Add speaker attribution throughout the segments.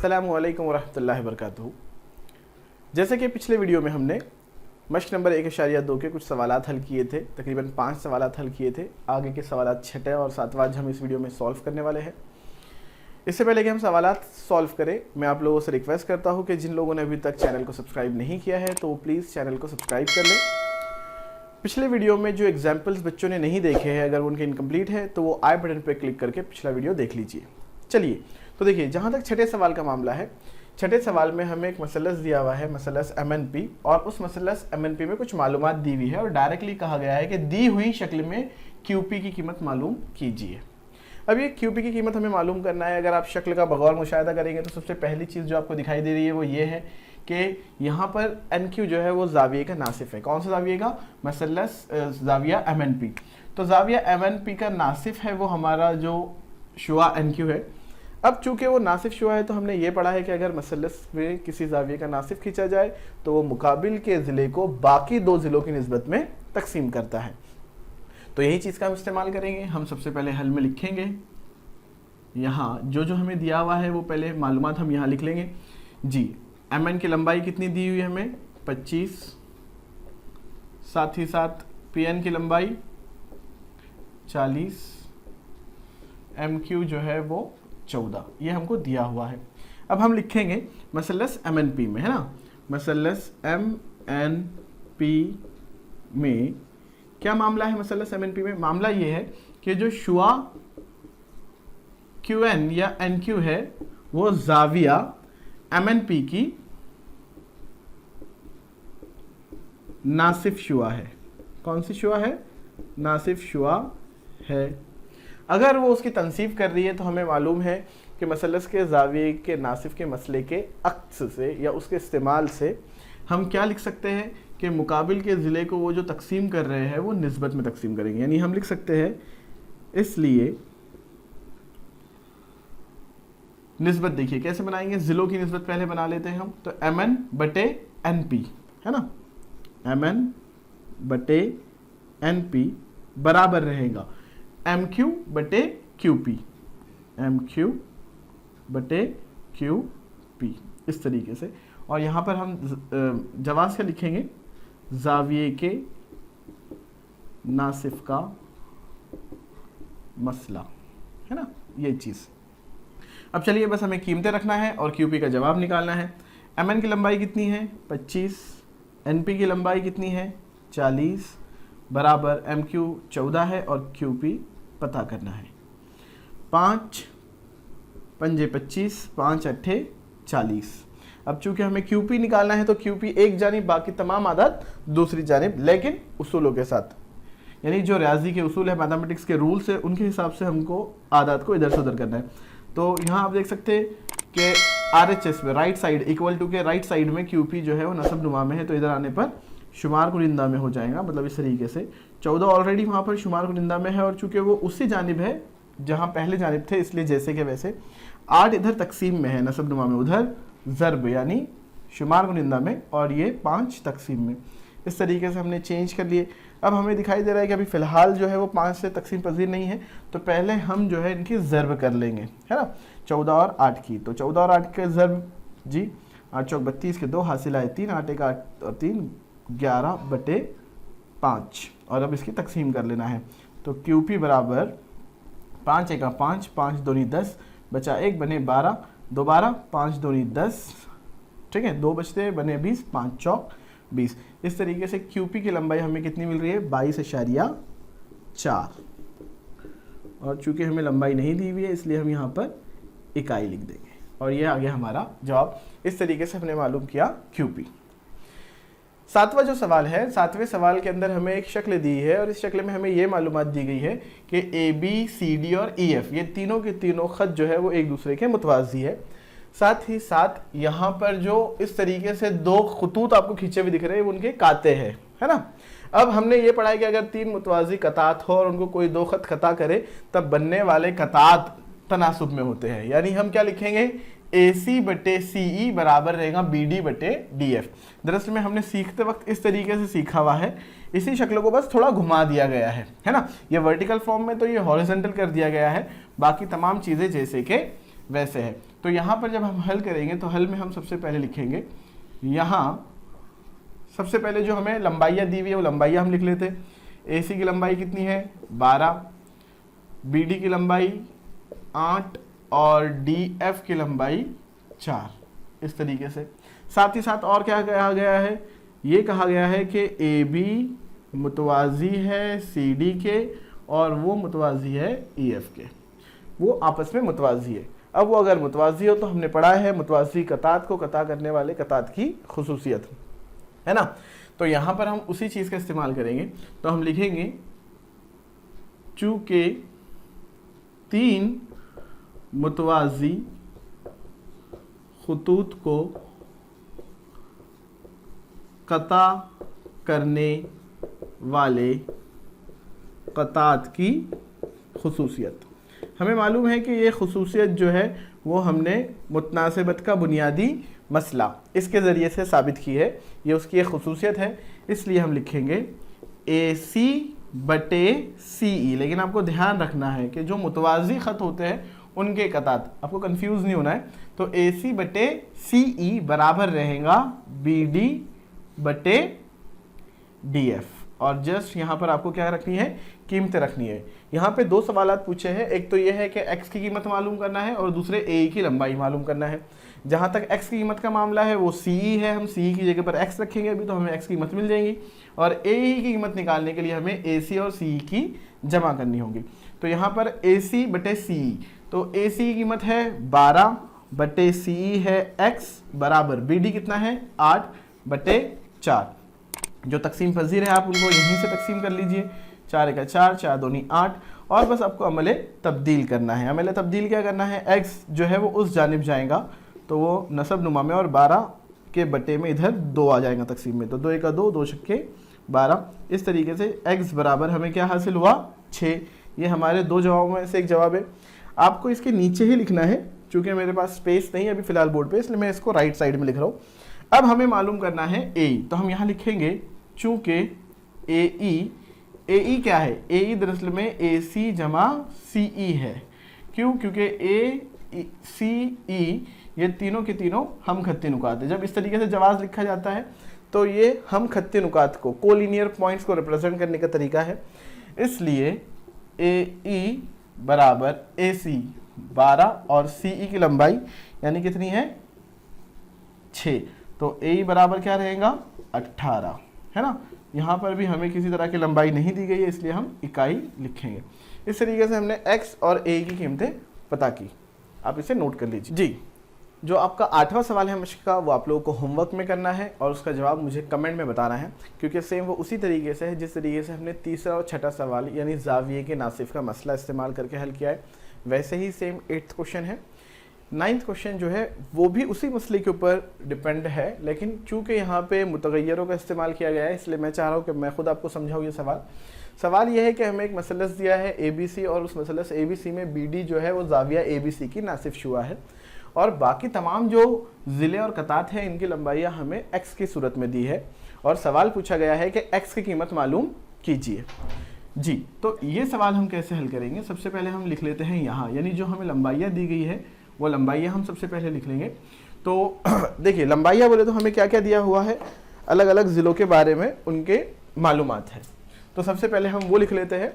Speaker 1: अस्सलामुअलैकुम वरहमतुल्लाहि वबरकातुहू। जैसे कि पिछले वीडियो में हमने मश्क नंबर 1.2 के कुछ सवालात हल किए थे, तकरीबन 5 सवालात हल किए थे। आगे के सवालात 6 और 7वां आज हम इस वीडियो में सॉल्व करने वाले हैं। इससे पहले कि हम सवालात सॉल्व करें, मैं आप लोगों से रिक्वेस्ट करता हूं कि जिन लोगों ने अभी तक चैनल को सब्सक्राइब नहीं किया है तो वो प्लीज़ चैनल को सब्सक्राइब कर लें। पिछले वीडियो में जो एग्जाम्पल्स बच्चों ने नहीं देखे हैं, अगर उनके इनकम्प्लीट है तो वो आई बटन पर क्लिक करके पिछला वीडियो देख लीजिए। चलिए तो देखिए, जहाँ तक छठे सवाल का मामला है, छठे सवाल में हमें एक मसलस दिया हुआ है, मसलस MNP, और उस मसलस MNP में कुछ मालूमात दी हुई है और डायरेक्टली कहा गया है कि दी हुई शक्ल में QP की कीमत मालूम कीजिए। अब ये QP की कीमत हमें मालूम करना है। अगर आप शक्ल का बगौर मुशाहिदा करेंगे तो सबसे पहली चीज़ जो आपको दिखाई दे रही है वो ये है कि यहाँ पर NQ जो है वो जाविये का नासिफ है। कौन सा जाविये का? मसलस जाविया MNP। तो जाविया MNP का नासिफ है वो हमारा जो शुआ NQ है। अब चूंकि वो नासिफ शुआ है तो हमने ये पढ़ा है कि अगर मसलस में किसी जाविये का नासिफ खींचा जाए तो वो मुकाबिल के ज़िले को बाकी दो ज़िलों की निस्बत में तकसीम करता है। तो यही चीज़ का हम इस्तेमाल करेंगे। हम सबसे पहले हल में लिखेंगे, यहाँ जो जो हमें दिया हुआ है वो पहले मालूमात हम यहाँ लिख लेंगे जी। MN की लंबाई कितनी दी हुई है हमें? 25। साथ ही साथ PN की लंबाई 40, MQ जो है वो 14, ये हमको दिया हुआ है। अब हम लिखेंगे मसलस MNP में, है ना। मसलस MNP में क्या मामला है? मसलस MNP में मामला ये है कि जो शुआ QN या NQ है वो जाविया MNP की नासिफ शुआ है। कौन सी शुआ है? नासिफ शुआ है। अगर वो उसकी तनसीब कर रही है तो हमें मालूम है कि मसलस के जाविये के नासिफ के मसले के अक्स से या उसके इस्तेमाल से हम क्या लिख सकते हैं कि मुकाबिल के ज़िले को वो जो तकसीम कर रहे हैं वो निस्बत में तकसीम करेंगे। यानी हम लिख सकते हैं, इसलिए निस्बत देखिए कैसे बनाएंगे। ज़िलों की निस्बत पहले बना लेते हैं हम। तो MN बटे NP है ना, MN बटे NP बराबर रहेगा MQ बटे QP, MQ बटे QP, इस तरीके से। और यहाँ पर हम जवाब क्या लिखेंगे? जाविये के नासिफ का मसला, है ना, ये चीज़। अब चलिए बस हमें कीमतें रखना है और QP का जवाब निकालना है। MN की लंबाई कितनी है? 25। NP की लंबाई कितनी है? 40 बराबर MQ 14 है और QP पता करना है। 5 पंजे 25, 5 अट्ठे 40। अब चूंकि हमें QP निकालना है तो QP एक जानिब, बाकी तमाम आदात दूसरी जानिब, लेकिन उसूलों के साथ। यानी जो रियाजी के उसूल है, मैथमेटिक्स के रूल्स है, उनके हिसाब से हमको आदात को इधर से उधर करना है। तो यहाँ आप देख सकते हैं कि RHS में राइट साइड इक्वल टू के राइट साइड में QP जो है वो नसब नुमा में है, तो इधर आने पर शुमार कुनिंदा में हो जाएगा। मतलब इस तरीके से 14 ऑलरेडी वहाँ पर शुमार कुनिंदा में है और चूंकि वो उसी जानिब है जहाँ पहले जानिब थे, इसलिए जैसे के वैसे। 8 इधर तकसीम में है नसब नुमा में, उधर ज़र्ब यानी शुमार कुनिंदा में, और ये 5 तकसीम में। इस तरीके से हमने चेंज कर लिए। अब हमें दिखाई दे रहा है कि अभी फ़िलहाल जो है वो 5 से तकसीम पजीर नहीं है, तो पहले हम जो है इनकी ज़र्ब कर लेंगे, है ना, 14 और 8 की। तो 14 और 8 के ज़र्ब जी, 8 चौक 32 के 2 हासिल आए 3, 8 एक 8 और 3 11 बटे 5। और अब इसकी तकसीम कर लेना है। तो QP बराबर 5 एका 5, 5 दूनी 10, बचा 1 बने 12, 2 12, 5 दूनी 10, ठीक है, 2 बचते बने 20, 5 चौक 20। इस तरीके से QP की लंबाई हमें कितनी मिल रही है? 22.4। और चूंकि हमें लंबाई नहीं दी हुई है इसलिए हम यहाँ पर इकाई लिख देंगे और ये आ गया हमारा जवाब। इस तरीके से हमने मालूम किया QP। 7वां जो सवाल है, 7वें सवाल के अंदर हमें एक शक्ल दी है और इस शक्ल में हमें ये मालूमात दी गई है कि ABCD और EF ये तीनों के तीनों ख़त जो है वो एक दूसरे के मुतवाज़ी है। साथ ही साथ यहाँ पर जो इस तरीके से 2 खतूत आपको खींचे हुए दिख रहे हैं उनके काते हैं, है ना। अब हमने ये पढ़ा है कि अगर 3 मुतवाज़ी कतात हो और उनको कोई 2 ख़त खता करे तब बनने वाले कतात तनासुब में होते हैं। यानी हम क्या लिखेंगे? AC बटे CE बराबर रहेगा BD बटे DF। दरअसल में हमने सीखते वक्त इस तरीके से सीखा हुआ है, इसी शक्ल को बस थोड़ा घुमा दिया गया है ना। ये वर्टिकल फॉर्म में तो ये हॉरिजॉन्टल कर दिया गया है, बाकी तमाम चीज़ें जैसे कि वैसे है। तो यहाँ पर जब हम हल करेंगे तो हल में हम सबसे पहले लिखेंगे, यहाँ सबसे पहले जो हमें लंबाइयाँ दी हुई है वो लंबाइयाँ हम लिख लेते हैं। AC की लंबाई कितनी है 12, BD की लंबाई 8 और DF की लंबाई 4, इस तरीके से। साथ ही साथ और क्या कहा गया है, ये कहा गया है कि AB मुतवाज़ी है CD के और वो मुतवाज़ी है EF के, वो आपस में मुतवाज़ी है। अब वो अगर मुतवाज़ी हो तो हमने पढ़ा है मुतवाज़ी कतात को कता करने वाले कतात की खुसूसियत है ना। तो यहाँ पर हम उसी चीज़ का इस्तेमाल करेंगे। तो हम लिखेंगे चूँकि 3 मुतवाज़ी खुतूत को कता करने वाले कतात की खुसूसियत, हमें मालूम है कि ये खुसूसियत जो है वो हमने मुतनासिबत का बुनियादी मसला इसके ज़रिए से साबित की है, ये उसकी एक खुसूसियत है। इसलिए हम लिखेंगे AC बटे CE। लेकिन आपको ध्यान रखना है कि जो मुतवाज़ी ख़त होते हैं उनके कतात, आपको कंफ्यूज नहीं होना है। तो AC बटे CE बराबर रहेगा BD बटे DF। और जस्ट यहाँ पर आपको क्या रखनी है, कीमतें रखनी है। यहाँ पे 2 सवालात पूछे हैं, एक तो ये है कि x की कीमत मालूम करना है और दूसरे AE की लंबाई मालूम करना है। जहाँ तक x की कीमत का मामला है वो CE है, हम CE की जगह पर x रखेंगे अभी, तो हमें x की कीमत मिल जाएगी। और AE की कीमत निकालने के लिए हमें AC और CE की जमा करनी होगी। तो यहाँ पर AC बटे CE, तो AC की कीमत है 12 बटे CE है x बराबर BD कितना है 8 बटे 4। जो तकसीम पजीर है आप उनको यहीं से तकसीम कर लीजिए, 4 का 4, 4 दूनी 8। और बस आपको अमले तब्दील करना है। अमले तब्दील क्या करना है, x जो है वो उस जानिब जाएगा तो वो नसब नुमा में और 12 के बटे में इधर 2 आ जाएगा तकसीम में, तो 2 का 2, 2 छक्के 12। इस तरीके से x बराबर हमें क्या हासिल हुआ 6। ये हमारे 2 जवाबों में से एक जवाब है। आपको इसके नीचे ही लिखना है, चूँकि मेरे पास स्पेस नहीं है अभी फ़िलहाल बोर्ड पे, इसलिए मैं इसको राइट साइड में लिख रहा हूँ। अब हमें मालूम करना है AE, तो हम यहाँ लिखेंगे चूँकि AE क्या है, AE दरअसल में AC जमा CE है। क्यों, क्योंकि ACE ये तीनों के तीनों हम खत्ती नुकात है। जब इस तरीके से जवाब लिखा जाता है तो ये हम खत्ती नुकात को, कोलिनियर पॉइंट्स को रिप्रेजेंट करने का तरीका है। इसलिए AE बराबर AC 12 और CE की लंबाई यानी कितनी है 6, तो AE बराबर क्या रहेगा 18, है ना। यहाँ पर भी हमें किसी तरह की लंबाई नहीं दी गई है, इसलिए हम इकाई लिखेंगे। इस तरीके से हमने x और AE की कीमतें पता की, आप इसे नोट कर लीजिए जी। जो आपका 8वां सवाल है मश्क का, वो आप लोगों को होमवर्क में करना है और उसका जवाब मुझे कमेंट में बताना है, क्योंकि सेम वो उसी तरीके से है जिस तरीके से हमने 3रा और 6ठा सवाल यानी ज़ाविये के नासिफ का मसला इस्तेमाल करके हल किया है, वैसे ही सेम 8th क्वेश्चन है। 9th क्वेश्चन जो है वो भी उसी मसले के ऊपर डिपेंड है, लेकिन चूँकि यहाँ पे मुतगय्यरों का इस्तेमाल किया गया है, इसलिए मैं चाह रहा हूँ कि मैं खुद आपको समझाऊँ ये सवाल ये है कि हमें एक मसलस दिया है ABC, और उस मसलस ABC में BD जो है वो ज़ाविया ABC की नासिफ शुआ है, और बाकी तमाम जो ज़िले और कतात हैं इनकी लंबाइयाँ हमें x की सूरत में दी है, और सवाल पूछा गया है कि x की कीमत मालूम कीजिए जी। तो ये सवाल हम कैसे हल करेंगे, सबसे पहले हम लिख लेते हैं यहाँ, यानी जो हमें लंबाइयाँ दी गई है वो लंबाइयाँ हम सबसे पहले लिख लेंगे। तो देखिए लंबाइयाँ बोले तो हमें क्या क्या दिया हुआ है, अलग अलग ज़िलों के बारे में उनके मालूमात है। तो सबसे पहले हम वो लिख लेते हैं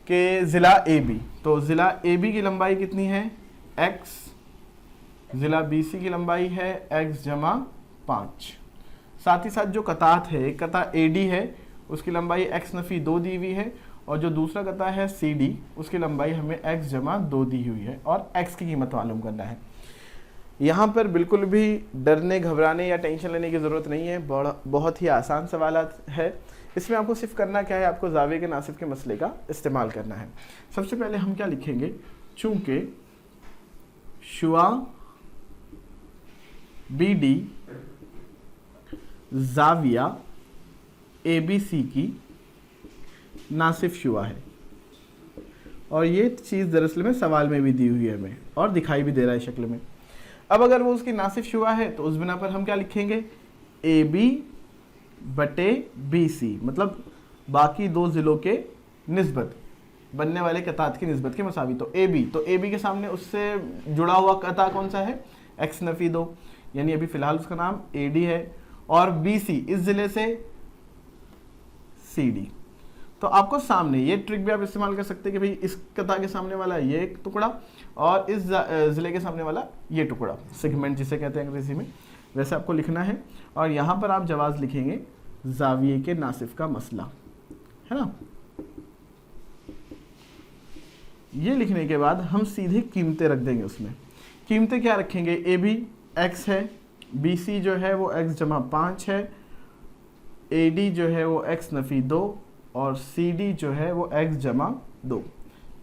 Speaker 1: कि ज़िला AB, तो ज़िला AB की लंबाई कितनी है x, ज़िला BC की लंबाई है x जमा 5। साथ ही साथ जो कतात है, एक कता AD है उसकी लंबाई x नफ़ी 2 दी हुई है, और जो दूसरा कता है CD उसकी लंबाई हमें x जमा 2 दी हुई है, और x की कीमत मालूम करना है। यहाँ पर बिल्कुल भी डरने घबराने या टेंशन लेने की ज़रूरत नहीं है, बहुत ही आसान सवालात है। इसमें आपको सिर्फ करना क्या है, आपको ज़ाविये के नासिफ के मसले का इस्तेमाल करना है। सबसे पहले हम क्या लिखेंगे, चूँकि शुआ BD ज़ाविया ABC की नासिफ शुआ है, और ये चीज़ दरअसल में सवाल में भी दी हुई है हमें, और दिखाई भी दे रहा है शक्ल में। अब अगर वो उसकी नासिफ शुआ है तो उस बिना पर हम क्या लिखेंगे, AB बटे BC, मतलब बाकी 2 ज़िलों के निस्बत बनने वाले कतात की निस्बत के मुसावी। तो ए बी के सामने उससे जुड़ा हुआ कता कौन सा है, एक्स नफी 2, यानी अभी फिलहाल उसका नाम ए डी है। और बी सी इस जिले से सी डी। तो आपको सामने ये ट्रिक भी आप इस्तेमाल कर सकते हैं कि भाई इस कता के सामने वाला ये एक टुकड़ा और इस जिले के सामने वाला ये टुकड़ा, सेगमेंट जिसे कहते हैं अंग्रेजी में, वैसे आपको लिखना है। और यहाँ पर आप जवाब लिखेंगे जाविये के नासिफ का मसला, है ना। ये लिखने के बाद हम सीधे कीमतें रख देंगे उसमें। कीमतें क्या रखेंगे, ए बी एक्स है, बी सी जो है वो एक्स जमा 5 है, ए डी जो है वो एक्स नफी 2 और सी डी जो है वो एक्स जमा 2।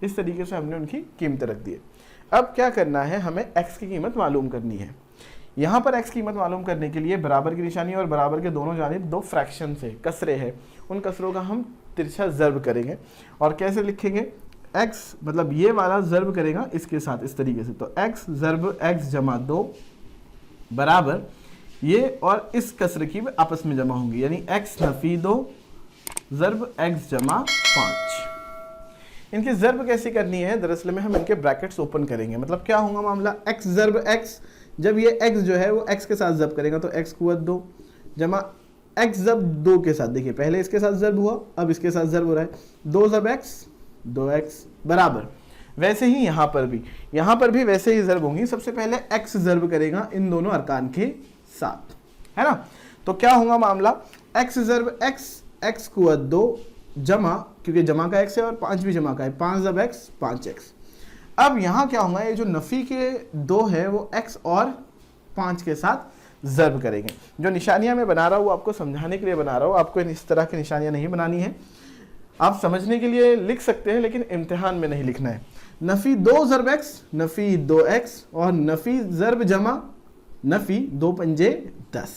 Speaker 1: इस तरीके से हमने उनकी कीमतें रख दी है। अब क्या करना है, हमें एक्स की कीमत मालूम करनी है। यहाँ पर एक्स की कीमत मालूम करने के लिए बराबर की निशानी और बराबर के दोनों जानिब दो फ्रैक्शन से कसरे हैं, उन कसरों का हम तिरछा ज़र्ब करेंगे। और कैसे लिखेंगे, एक्स मतलब ये वाला ज़र्ब करेगा इसके साथ इस तरीके से, तो एक्स ज़र्ब एक्स जमा 2 बराबर ये और इस कसर की आपस में जमा होंगी, यानी एक्स नफी 2 ज़र्ब एक्स जमा 5। इनकी ज़र्ब कैसी करनी है, दरअसल में हम इनके ब्रैकेट्स ओपन करेंगे। मतलब क्या होगा मामला, एक्स ज़र्ब एक्स, जब ये एक्स जो है वो एक्स के साथ ज़र्ब करेगा तो एक्स कुवत 2 जमा एक्स ज़र्ब 2 के साथ, देखिए पहले इसके साथ ज़र्ब हुआ अब इसके साथ ज़र्ब हो रहा है, 2 ज़र्ब एक्स 2x बराबर। वैसे ही यहाँ पर भी वैसे ही ज़र्ब होंगी। सबसे पहले x ज़र्ब करेगा इन दोनों अरकान के साथ, है ना। तो क्या होगा मामला, x ज़र्ब x x कुवत 2 जमा, क्योंकि जमा का x है और 5 भी जमा का है, 5 ज़र्ब x 5x। अब यहाँ क्या होगा, ये जो नफ़ी के 2 है वो x और 5 के साथ ज़र्ब करेंगे। जो निशानियाँ मैं बना रहा हूँ आपको समझाने के लिए बना रहा हूँ, आपको इस तरह की निशानियाँ नहीं बनानी है, आप समझने के लिए लिख सकते हैं लेकिन इम्तिहान में नहीं लिखना है। नफ़ी 2 ज़र्ब x नफ़ी 2x और नफ़ी ज़र्ब जमा नफ़ी 2 पंजे 10।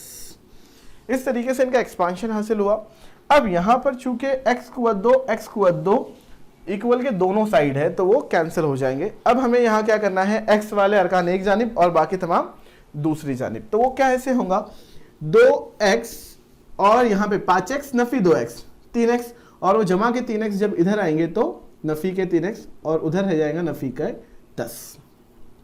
Speaker 1: इस तरीके से इनका एक्सपांशन हासिल हुआ। अब यहाँ पर चूंकि x कुवत 2 इक्वल के दोनों साइड है तो वो कैंसिल हो जाएंगे। अब हमें यहाँ क्या करना है, x वाले अरकान एक जानिब और बाकी तमाम दूसरी जानिब। तो वो क्या ऐसे होगा, 2x और यहाँ पे 5x नफ़ी 2x 3x और वो जमा के 3x जब इधर आएंगे तो नफ़ी के 3x और उधर रह जाएगा नफ़ी का 10।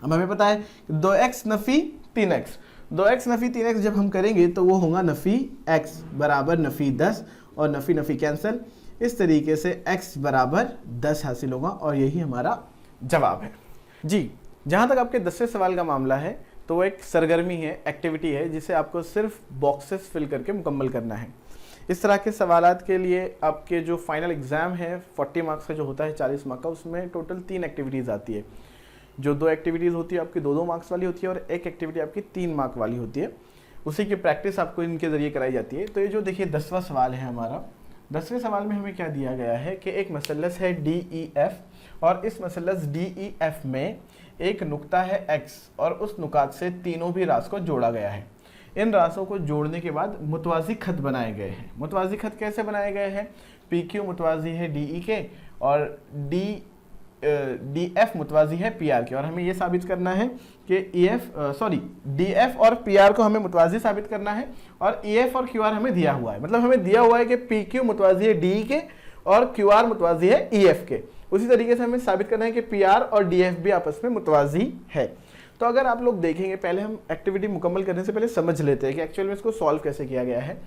Speaker 1: अब हमें पता है 2x नफ़ी 3x, 2x नफ़ी 3x जब हम करेंगे तो वो होगा नफ़ी x बराबर नफ़ी 10 और नफ़ी नफ़ी कैंसिल। इस तरीके से x बराबर 10 हासिल होगा और यही हमारा जवाब है जी। जहाँ तक आपके 10वें सवाल का मामला है तो वो एक सरगर्मी है, एक्टिविटी है, जिसे आपको सिर्फ बॉक्सेस फिल करके मुकम्मल करना है। इस तरह के सवालात के लिए आपके जो फाइनल एग्ज़ाम है 40 मार्क्स का जो होता है 40 मार्क का, उसमें टोटल 3 एक्टिविटीज़ आती है। जो 2 एक्टिविटीज़ होती है आपकी 2-2 मार्क्स वाली होती है और एक एक्टिविटी आपकी 3 मार्क वाली होती है। उसी की प्रैक्टिस आपको इनके ज़रिए कराई जाती है। तो ये जो देखिए 10वां सवाल है हमारा, 10वें सवाल में हमें क्या दिया गया है कि एक मसलस है DEF और इस मसलस DEF में एक नुक्ता है X और उस नुकात से तीनों भी रास को जोड़ा गया है। इन रासों को जोड़ने के बाद मुतवाज़ी खत बनाए गए हैं। मुतवाज़ी खत कैसे बनाए गए हैं, PQ मुतवाज़ी है DE के और DF मुतवाज़ी है PR के। और हमें ये साबित करना है कि DF और PR को हमें मुतवाज़ी साबित करना है और EF और QR हमें दिया हुआ है। मतलब हमें दिया हुआ है कि PQ मुतवाज़ी है DE के और QR मुतवाज़ी है EF के। उसी तरीके से हमें साबित करना है कि PR और DF भी आपस में मुतवाज़ी है। तो अगर आप लोग देखेंगे, पहले हम एक्टिविटी मुकम्मल करने से पहले समझ लेते हैं कि एक्चुअल में इसको सॉल्व कैसे किया गया है।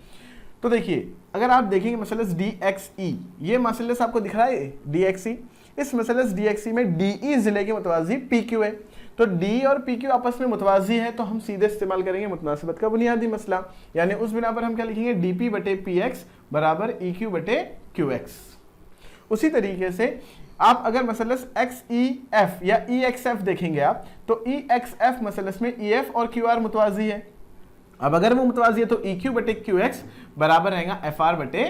Speaker 1: तो देखिए अगर आप देखेंगे मसलस DXE, ये मसलस आपको दिख रहा है DXE, इस मसलस DXE में DE ज़िले के मुतवाज़ी PQ है। तो D और PQ आपस में मुतवाज़ी है तो हम सीधे इस्तेमाल करेंगे मुतनासिबत का बुनियादी मसला, यानी उस बिना पर हम क्या लिखेंगे, DP बटे PX बराबर EQ बटे QX। उसी तरीके से आप अगर मसलस XEF या EXF देखेंगे आप तो EXF मसलस में EF और QR मुतवाज़ी है। अब अगर वो मुतवाज़ी है तो EQ बटे QX बराबर रहेगा FR बटे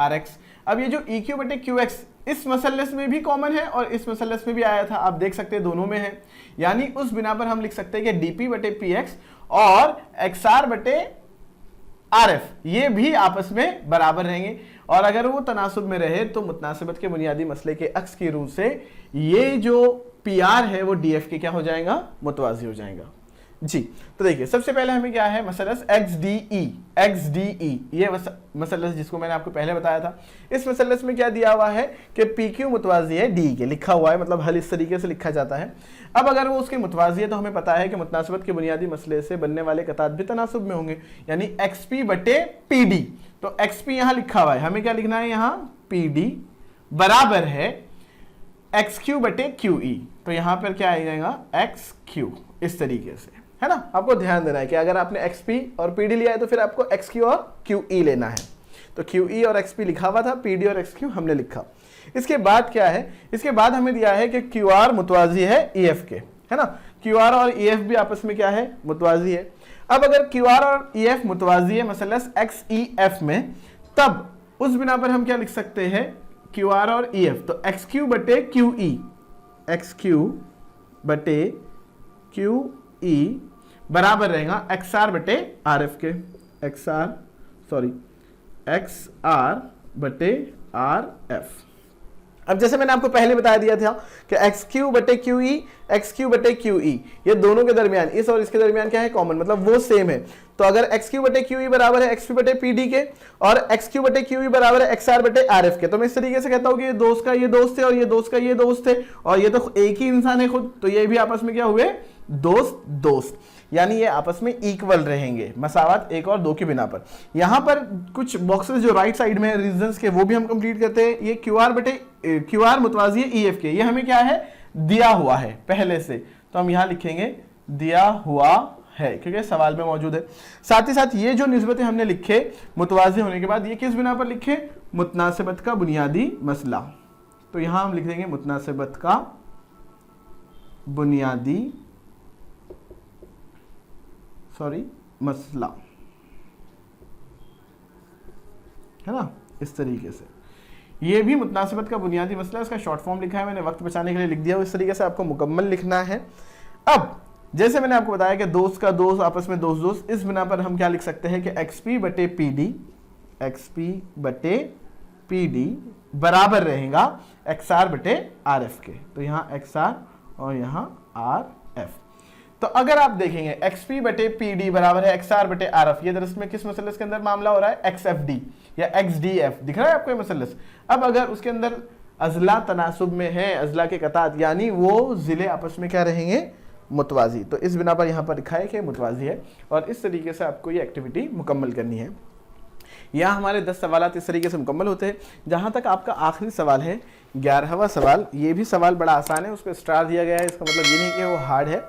Speaker 1: RX। अब ये जो EQ बटे QX इस मसलस में भी कॉमन है और इस मसलस में भी आया था, आप देख सकते हैं दोनों में है, यानी उस बिना पर हम लिख सकते हैं कि DP बटे PX और XR बटे RF ये भी आपस में बराबर रहेंगे। और अगर वो तनासुब में रहे तो मुतनासिबत के बुनियादी मसले के अक्स की रूह से ये जो PR है वो DF के क्या हो जाएगा, मुतवाज़ी हो जाएगा। जी। तो देखिए सबसे पहले हमें क्या है, मसलस XDE ये मसलस जिसको मैंने आपको पहले बताया था। इस मसलस में क्या दिया हुआ है कि PQ मुतवाजी है D के, लिखा हुआ है, मतलब हल इस तरीके से लिखा जाता है। अब अगर वो उसके मुतवाजी है तो हमें पता है कि मुतनासिबत के बुनियादी मसले से बनने वाले कतात भी तनासुब में होंगे, यानी XP बटे PD। तो XP यहाँ लिखा हुआ है, हमें क्या लिखना है यहाँ, PD बराबर है XQ बटे QE। तो यहाँ पर क्या आ जाएगा, XQ, इस तरीके से, है ना। आपको ध्यान देना है कि अगर आपने XP और PD लिया है तो फिर आपको XQ और QE लेना है। तो QE और XP लिखा हुआ था, PD और XQ हमने लिखा। इसके बाद क्या है, इसके बाद हमें दिया है कि QR मुतवाजी है EF के, है ना। QR और EF भी आपस में क्या है, मुतवाजी है। अब अगर QR और EF मुतवाजी है मसलस XEF में, तब उस बिना पर हम क्या लिख सकते हैं, QR और EF, तो XQ बटे QE, XQ बटे QE बराबर रहेगा XR बटे RF के, XR बटे RF। अब जैसे मैंने आपको पहले बता दिया था कि XQ बटे QE, XQ बटे QE, ये दोनों के दरमियान, इस और इसके दरमियान क्या है, कॉमन, मतलब वो सेम है। तो अगर XQ बटे QE बराबर है XP बटे PD के और XQ बटे QE बराबर है XR बटे RF के, तो मैं इस तरीके से कहता हूं कि ये दोस्त का ये दोस्त है और ये दोस्त का ये दोस्त है और ये तो एक ही इंसान है खुद, तो ये भी आपस में क्या हुए, दोस्त, यानी ये आपस में इक्वल रहेंगे, मसावत 1 और 2 की बिना पर। यहां पर कुछ बॉक्सेस जो राइट साइड में है रीजंस के, वो भी हम कंप्लीट करते हैं। ये QR मुतवाजी है EF के, ये हमें क्या है, दिया हुआ है पहले से, तो हम यहां लिखेंगे दिया हुआ है क्योंकि सवाल में मौजूद है। साथ ही साथ ये जो निस्बतें हमने लिखे मुतवाजी होने के बाद, ये किस बिना पर लिखे, मुतनासिबत का बुनियादी मसला। तो यहां हम लिख देंगे मुतनासिबत का बुनियादी मसला, है ना, इस तरीके से। ये भी मुतनासिबत का बुनियादी मसला, इसका शॉर्ट फॉर्म लिखा है मैंने, वक्त बचाने के लिए लिख दिया। इस तरीके से आपको मुकम्मल लिखना है। अब जैसे मैंने आपको बताया कि दोस्त का दोस्त आपस में दोस्त, इस बिना पर हम क्या लिख सकते हैं कि XP बटे PD बराबर रहेगा XR बटे RF के। तो यहाँ XR और यहाँ RF। तो अगर आप देखेंगे XP बटे PD बराबर है XR बटे RF, ये दरअसल में किस मसलस के अंदर मामला हो रहा है, XFD या XDF, दिख रहा है आपको ये मसलस। अब अगर उसके अंदर अजला तनासुब में है, अजला के कतात, यानी वो जिले आपस में क्या रहेंगे, मुतवाजी, तो इस बिना पर यहाँ पर लिखा है कि मुतवाजी है। और इस तरीके से आपको ये एक्टिविटी मुकम्मल करनी है। यहाँ हमारे 10 सवाल इस तरीके से मुकम्मल होते हैं। जहाँ तक आपका आखिरी सवाल है 11वां सवाल, ये भी सवाल बड़ा आसान है, उस पर स्टार दिया गया है, इसका मतलब ये नहीं कि वो हार्ड है।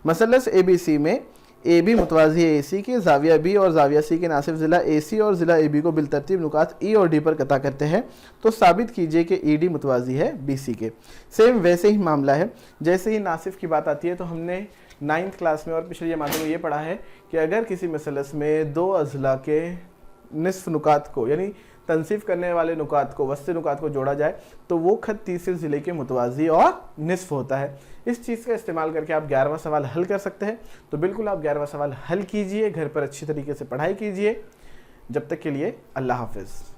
Speaker 1: मसलस ABC में AB मुतवाजी है AC के, जाविया B और जाविया C के नासिब ज़िला AC और ज़िला AB को बिलतरतीब नुकात E और D पर कता करते हैं, तो साबित कीजिए कि ED मुतवाजी है BC के। सेम वैसे ही मामला है, जैसे ही नासिफ की बात आती है तो हमने 9th क्लास में और पिछले जमातों में ये पढ़ा है कि अगर किसी मसलस में 2 अजला के निस्फ नुकात को, यानी तनसीफ करने वाले नुकात को, वस्ती नुकात को जोड़ा जाए तो वो खत तीसरे ज़िले के मुतवाजी और निस्फ होता है। इस चीज़ का इस्तेमाल करके आप 11वां सवाल हल कर सकते हैं। तो बिल्कुल आप 11वां सवाल हल कीजिए, घर पर अच्छी तरीके से पढ़ाई कीजिए। जब तक के लिए अल्लाह हाफिज़।